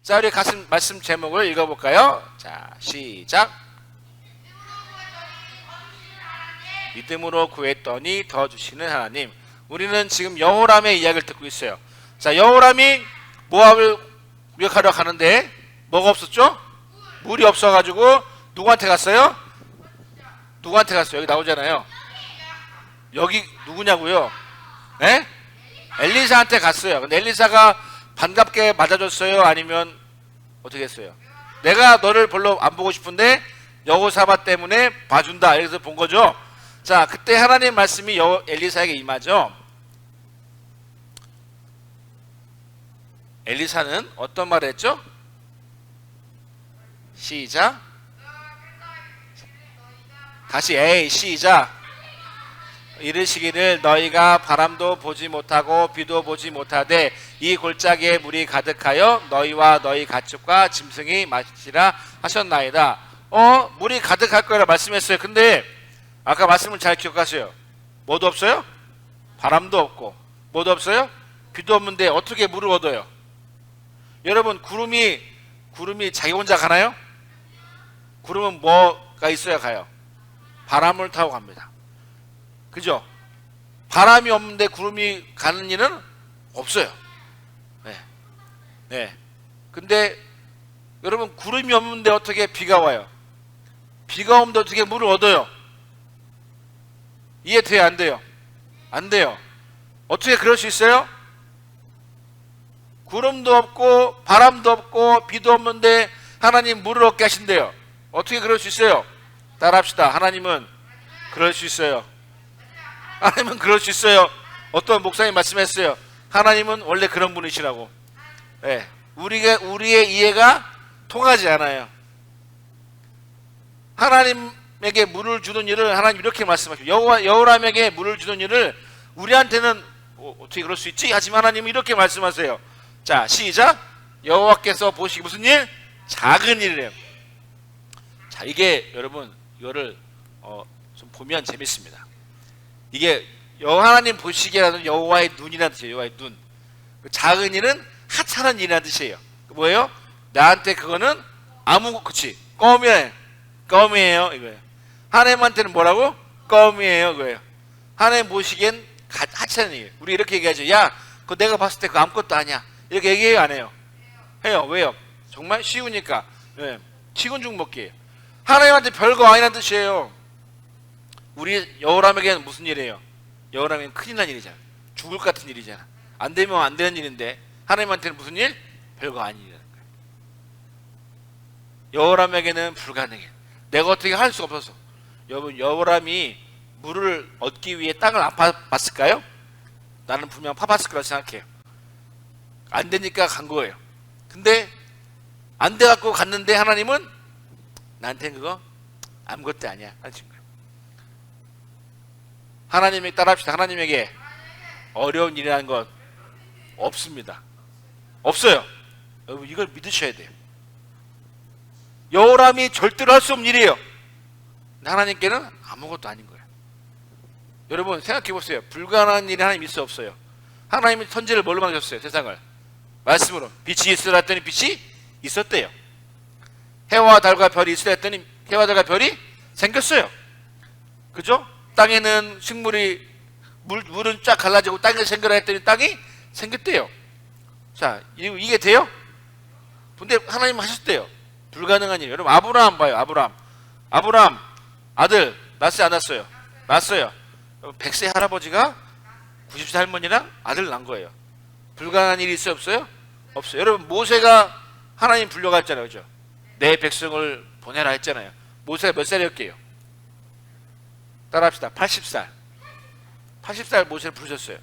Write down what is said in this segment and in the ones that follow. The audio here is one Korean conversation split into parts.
자, 우리 같은 말씀 제목을 읽어볼까요? 자, 시작. 믿음으로 구했더니 더 주시는 하나님. 우리는 지금 여호람의 이야기를 듣고 있어요. 자, 여호람이 모압을 무력하러 가는데 뭐가 없었죠? 물이 없어가지고 누구한테 갔어요? 누구한테 갔어요? 여기 나오잖아요. 여기 누구냐고요? 네? 엘리사한테 갔어요. 근데 엘리사가 반갑게 맞아줬어요? 아니면 어떻게 했어요? 내가 너를 별로 안 보고 싶은데 여호사밧 때문에 봐준다. 이래서 본 거죠. 자, 그때 하나님 말씀이 엘리사에게 임하죠. 엘리사는 어떤 말을 했죠? 시작. 다시 시작. 이르시기를 너희가 바람도 보지 못하고 비도 보지 못하되 이 골짜기에 물이 가득하여 너희와 너희 가축과 짐승이 마시리라 하셨나이다. 물이 가득할 거라 말씀했어요. 근데 아까 말씀을 잘 기억하세요. 뭐도 없어요? 바람도 없고 뭐도 없어요? 비도 없는데 어떻게 물을 얻어요? 여러분, 구름이 자기 혼자 가나요? 구름은 뭐가 있어야 가요? 바람을 타고 갑니다. 그죠? 바람이 없는데 구름이 가는 일은 없어요. 네. 근데 여러분, 구름이 없는데 어떻게 비가 와요? 비가 없는데 어떻게 물을 얻어요? 이해돼요? 안 돼요? 안 돼요. 어떻게 그럴 수 있어요? 구름도 없고 바람도 없고 비도 없는데 하나님 물을 얻게 하신대요. 어떻게 그럴 수 있어요? 따라합시다. 하나님은 그럴 수 있어요. 하나님은 그럴 수 있어요. 어떤 목사님 말씀했어요. 하나님은 원래 그런 분이시라고. 네. 우리의 이해가 통하지 않아요. 하나님에게 물을 주는 일을 하나님 이렇게 말씀하시고, 여호람에게 물을 주는 일을 우리한테는 어떻게 그럴 수 있지? 하지만 하나님은 이렇게 말씀하세요. 자, 시작. 여호와께서 보시기 무슨 일? 작은 일이래요. 자, 이게 여러분, 이거를 좀 보면 재밌습니다. 이게 하나님 보시기에라는 여호와의 눈이라는 뜻이에요. 여호와의 눈. 작은 일은 하찮은 일이라는 뜻이에요. 뭐예요? 나한테 그거는 그치? 껌이에요. 이거예요. 하나님한테는 뭐라고? 껌이에요. 이거예요. 하나님 보시기엔 하찮은 일. 우리 이렇게 얘기하죠. 야, 그거 내가 봤을 때 그거 아무것도 아니야. 이렇게 얘기해요? 안 해요? 해요. 왜요? 정말 쉬우니까. 네. 치군 죽먹기예요. 하나님한테 별거 아니라는 뜻이에요. 우리 여호람에게는 무슨 일이에요? 여호람에게는 큰일 난 일이잖아. 죽을 것 같은 일이잖아. 안 되면 안 되는 일인데 하나님한테는 무슨 일? 별거 아닌 일이라는 거예요. 여호람에게는 불가능해. 내가 어떻게 할 수가 없어서. 여러분, 여호람이 물을 얻기 위해 땅을 안 파봤을까요? 나는 분명 파봤을 거라 생각해요. 안 되니까 간 거예요. 근데 안 돼갖고 갔는데 하나님은 나한테는 그거 아무것도 아니야 하신 거예요. 하나님에게 따라합시다. 하나님에게 어려운 일이라는 건 없습니다. 없어요. 여러분, 이걸 믿으셔야 돼요. 여호람이 절대로 할 수 없는 일이에요. 근데 하나님께는 아무것도 아닌 거예요. 여러분, 생각해 보세요. 불가능한 일이 하나님 있어 없어요? 하나님이 천지를 뭘로 만드셨어요? 세상을 말씀으로. 빛이 있으라 했더니 빛이 있었대요. 해와 달과 별이 있으라 했더니 해와 달과 별이 생겼어요. 그죠? 땅에는 식물이 물은 쫙 갈라지고 땅이 생겨라 했더니 땅이 생겼대요. 자, 이게 돼요? 근데 하나님 하셨대요. 불가능한 일. 여러분, 아브라함 봐요. 아브라함 아들 낳았어요? 안 낳았어요? 낳았어요. 100세 할아버지가 90세 할머니랑 아들 낳은 거예요. 불가능한 일이 있어요? 없어요? 없어요. 여러분, 모세가 하나님 불려갔잖아요. 그죠? 내 백성을 보내라 했잖아요. 모세가 몇 살이었게요? 따라합시다. 80살. 80살 모세를 부르셨어요.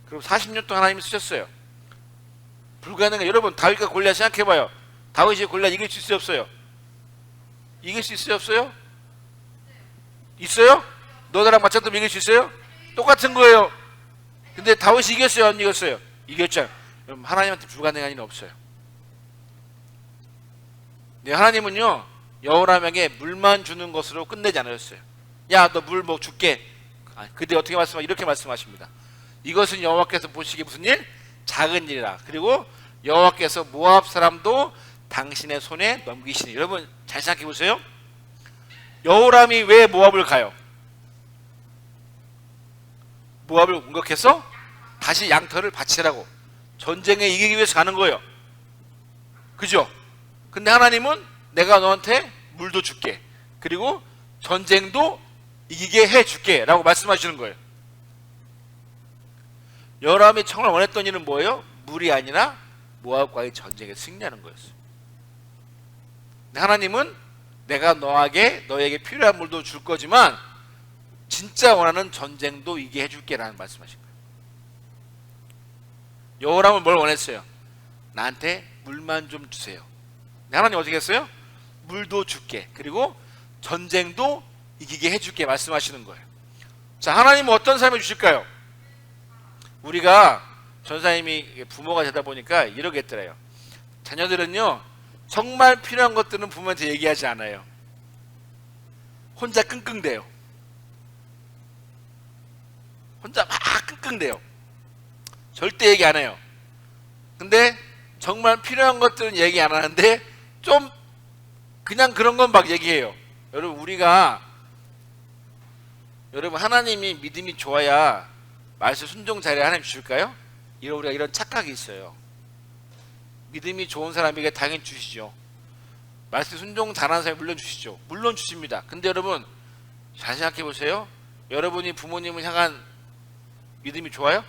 그리고 40년 동안 하나님이 쓰셨어요. 불가능해. 여러분, 다윗과 골리앗 생각해봐요. 다윗이 골리앗 이길 수 있어요? 없어요? 이길 수 있어요? 없어요? 있어요? 너랑 맞짱뜨면 이길 수 있어요? 똑같은 거예요. 근데 다윗이 이겼어요? 안 이겼어요? 이겼죠. 여러분, 하나님한테 불가능한 일은 없어요. 네, 하나님은요, 여호람에게 물만 주는 것으로 끝내지 않으셨어요. 야, 너 물 뭐 줄게. 그때 어떻게 이렇게 말씀하십니다. 이것은 여호와께서 보시기에 무슨 일? 작은 일이라. 그리고 여호와께서 모압 사람도 당신의 손에 넘기시니. 여러분 잘 생각해 보세요. 여호람이 왜 모압을 가요? 모압을 공격해서 다시 양털을 바치라고, 전쟁에 이기기 위해서 가는 거예요. 그죠? 근데 하나님은 내가 너한테 물도 줄게, 그리고 전쟁도 이기게 해줄게 라고 말씀하시는 거예요. 여호람이 정말 원했던 일은 뭐예요? 물이 아니라 모압과의 전쟁에 승리하는 거였어요. 근데 하나님은 내가 너에게 필요한 물도 줄 거지만 진짜 원하는 전쟁도 이기게 해줄게 라는 말씀하신 거예요. 여호람은 뭘 원했어요? 나한테 물만 좀 주세요. 하나님 어떻게 했어요? 물도 줄게, 그리고 전쟁도 이기게 해줄게 말씀하시는 거예요. 자, 하나님은 어떤 삶을 주실까요? 우리가 전사님이 부모가 되다 보니까 이러겠더래요. 자녀들은요 정말 필요한 것들은 부모한테 얘기하지 않아요. 혼자 끙끙대요. 혼자 막 끙끙대요. 절대 얘기 안 해요. 근데 정말 필요한 것들은 얘기 안 하는데 좀 그냥 그런 건 막 얘기해요. 여러분 하나님이 믿음이 좋아야 말씀 순종 잘해야 하나님 주실까요? 우리가 이런 착각이 있어요. 믿음이 좋은 사람에게 당연히 주시죠. 말씀 순종 잘하는 사람이 물론 주시죠. 물론 주십니다. 근데 여러분 잘 생각해 보세요. 여러분이 부모님을 향한 믿음이 좋아요?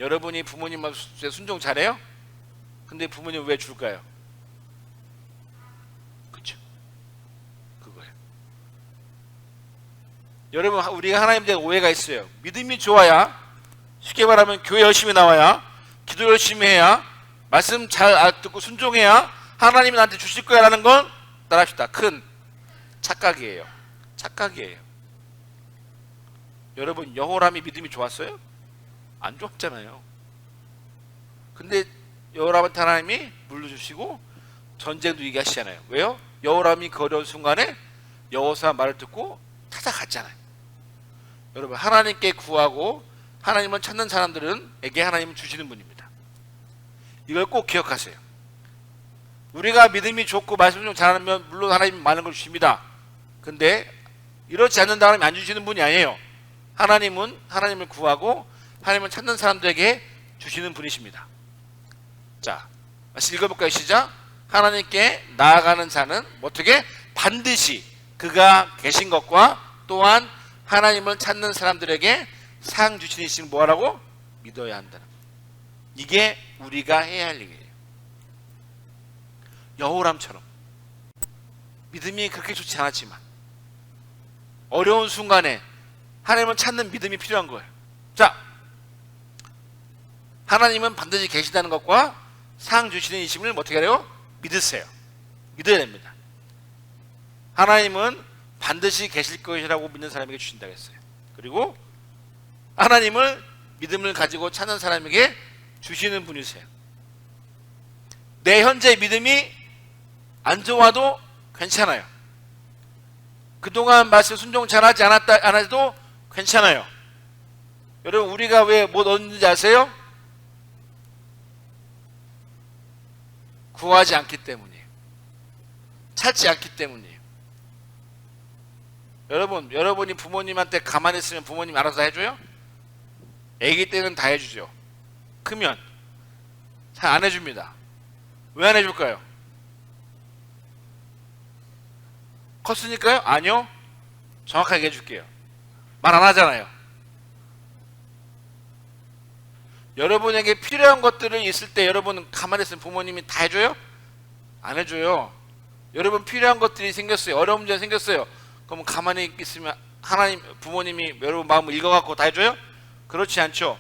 여러분이 부모님한테 순종 잘해요? 근데 부모님 왜 줄까요? 그렇죠. 그거예요. 여러분 우리가 하나님에 대한 오해가 있어요. 믿음이 좋아야, 쉽게 말하면 교회 열심히 나와야, 기도 열심히 해야, 말씀 잘 듣고 순종해야 하나님이 나한테 주실 거야 라는 건 따라합시다. 큰 착각이에요. 착각이에요. 여러분 여호람이 믿음이 좋았어요? 안 좋았잖아요. 근데 여호람한테 하나님이 물도 주시고 전쟁도 이기게 하시잖아요. 왜요? 여호람이 그 어려운 순간에 여호사 말을 듣고 찾아갔잖아요. 여러분 하나님께 구하고 하나님을 찾는 사람들에게 하나님은 주시는 분입니다. 이걸 꼭 기억하세요. 우리가 믿음이 좋고 말씀 좀 잘하면 물론 하나님이 많은 걸 주십니다. 근데 이렇지 않는다 하나님이 안 주시는 분이 아니에요. 하나님은 하나님을 구하고 하나님을 찾는 사람들에게 주시는 분이십니다. 자, 다시 읽어볼까요? 시작. 하나님께 나아가는 자는 어떻게? 반드시 그가 계신 것과 또한 하나님을 찾는 사람들에게 상 주시는 이심을 뭐하라고? 믿어야 한다는 거예요. 이게 우리가 해야 할 일이에요. 여호람처럼 믿음이 그렇게 좋지 않았지만 어려운 순간에 하나님을 찾는 믿음이 필요한 거예요. 자, 하나님은 반드시 계시다는 것과 상 주시는 이심을 어떻게 하래요? 믿으세요. 믿어야 됩니다. 하나님은 반드시 계실 것이라고 믿는 사람에게 주신다고 했어요. 그리고 하나님을 믿음을 가지고 찾는 사람에게 주시는 분이세요. 내 현재 믿음이 안 좋아도 괜찮아요. 그동안 말씀 순종 잘하지 안 해도 괜찮아요. 여러분 우리가 왜 못 얻는지 아세요? 구하지 않기 때문이에요. 찾지 않기 때문이에요. 여러분이 부모님한테 가만히 있으면 부모님 알아서 다 해줘요? 아기 때는 다 해주죠. 크면 잘 안 해줍니다. 왜 안 해줄까요? 컸으니까요? 아니요. 정확하게 해줄게요. 말 안 하잖아요. 여러분에게 필요한 것들을 있을 때 여러분 가만히 있으면 부모님이 다 해줘요? 안 해줘요. 여러분 필요한 것들이 생겼어요. 어려운 문제가 생겼어요. 그럼 가만히 있으면 하나님 부모님이 여러분 마음을 읽어갖고 다 해줘요? 그렇지 않죠.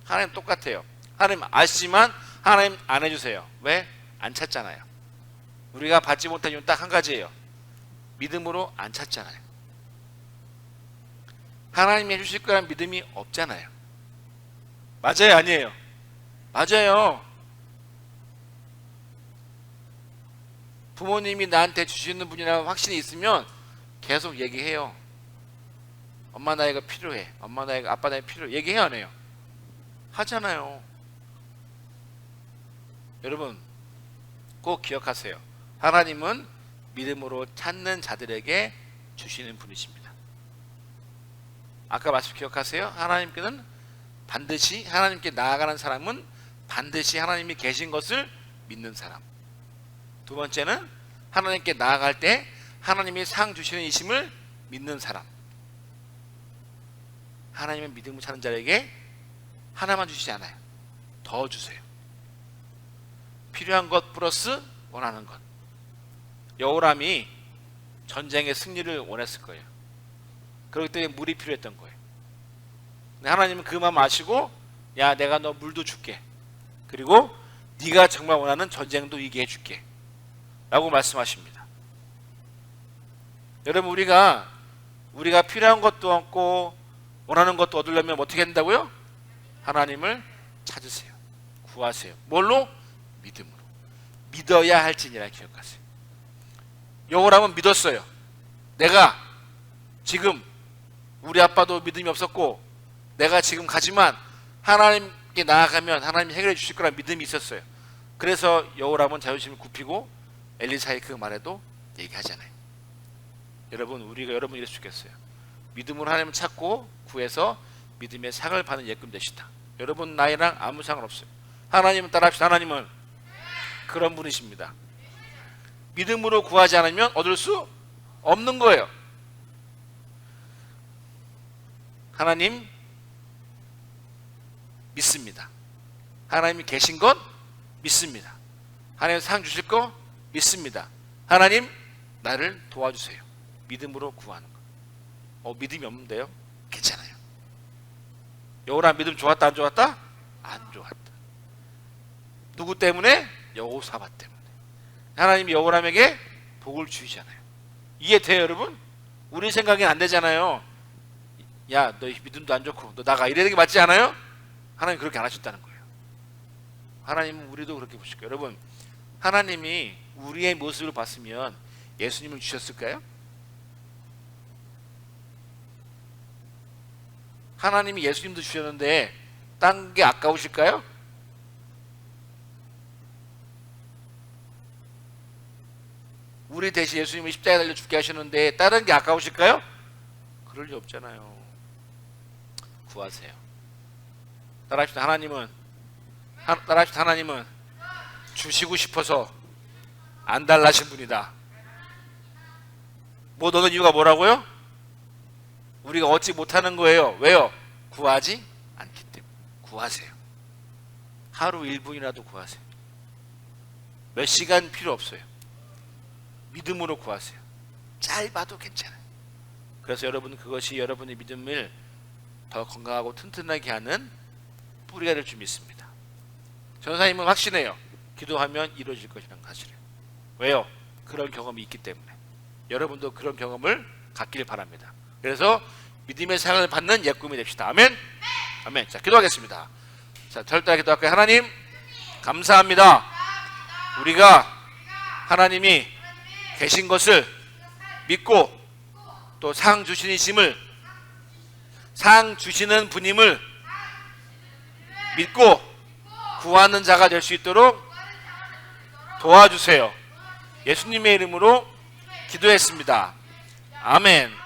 하나님 똑같아요. 하나님 아시지만 하나님 안 해주세요. 왜? 안 찾잖아요. 우리가 받지 못한 이유는 딱 한 가지예요. 믿음으로 안 찾잖아요. 하나님이 해주실 거라는 믿음이 없잖아요. 맞아요? 아니에요? 맞아요. 부모님이 나한테 주시는 분이라는 확신이 있으면 계속 얘기해요. 엄마 나 이거 필요해. 엄마 나 이거 아빠 나 이거 필요해. 얘기해요 안 해요? 하잖아요. 여러분 꼭 기억하세요. 하나님은 믿음으로 찾는 자들에게 주시는 분이십니다. 아까 말씀 기억하세요? 하나님께는 반드시, 하나님께 나아가는 사람은 반드시 하나님이 계신 것을 믿는 사람. 두 번째는 하나님께 나아갈 때 하나님이 상 주시는 이심을 믿는 사람. 하나님은 믿음을 찾는 자에게 하나만 주시지 않아요. 더 주세요. 필요한 것 플러스 원하는 것. 여호람이 전쟁의 승리를 원했을 거예요. 그렇기 때문에 물이 필요했던 거예요. 근데 하나님은 그 마음 아시고, 야, 내가 너 물도 줄게. 그리고 네가 정말 원하는 전쟁도 이기게 해줄게 라고 말씀하십니다. 여러분, 우리가 필요한 것도 얻고 원하는 것도 얻으려면 어떻게 된다고요? 하나님을 찾으세요. 구하세요. 뭘로? 믿음으로. 믿어야 할지니라 기억하세요. 여호람은 믿었어요. 내가 지금 우리 아빠도 믿음이 없었고 내가 지금 가지만 하나님께 나아가면 하나님이 해결해 주실 거라는 믿음이 있었어요. 그래서 여호람은 자존심을 굽히고 엘리사의 그 말에도 얘기하잖아요. 여러분, 여러분 이랬으면 좋겠어요. 믿음으로 하나님을 찾고 구해서 믿음의 상을 받는 예금 되시다. 여러분 나이랑 아무 상관없어요. 하나님은 따라합시다. 하나님은 그런 분이십니다. 믿음으로 구하지 않으면 얻을 수 없는 거예요. 하나님 믿습니다. 하나님이 계신 것 믿습니다. 하나님 상 주실 거 믿습니다. 하나님 나를 도와주세요. 믿음으로 구하는 거. 믿음이 없는데요? 괜찮아요. 여호람 믿음 좋았다 안 좋았다? 안 좋았다. 누구 때문에? 여호사밧 때문에. 하나님이 여호람에게 복을 주시잖아요. 이해돼요 여러분? 우리 생각엔 안 되잖아요. 야, 너 믿음도 안 좋고 너 나가 이래야 되는 게 맞지 않아요? 하나님 그렇게 안 하셨다는 거예요. 하나님은 우리도 그렇게 보실 거예요. 여러분, 하나님이 우리의 모습을 봤으면 예수님을 주셨을까요? 하나님이 예수님도 주셨는데 딴 게 아까우실까요? 우리 대신 예수님을 십자가에 달려 죽게 하셨는데 다른 게 아까우실까요? 그럴 리 없잖아요. 구하세요. 따라합시다. 하나님은 주시고 싶어서 안 달라신 분이다. 못 얻는 이유가 뭐라고요? 우리가 얻지 못하는 거예요. 왜요? 구하지 않기 때문에. 구하세요. 하루 1분이라도 구하세요. 몇 시간 필요 없어요. 믿음으로 구하세요. 짧아도 괜찮아요. 그래서 여러분, 그것이 여러분의 믿음을 더 건강하고 튼튼하게 하는 뿌리가 될 줄 믿습니다. 전사님은 확신해요. 기도하면 이루어질 것이라는 사실을. 왜요? 그런 경험이 있기 때문에. 여러분도 그런 경험을 갖기를 바랍니다. 그래서 믿음의 상을 받는 예꿈이 됩시다. 아멘? 아멘. 자, 기도하겠습니다. 자, 절대 기도할까요? 하나님, 감사합니다. 우리가 하나님이 계신 것을 믿고 또 상 주시는 분임을 믿고 구하는 자가 될 수 있도록 도와주세요. 예수님의 이름으로 기도했습니다. 아멘.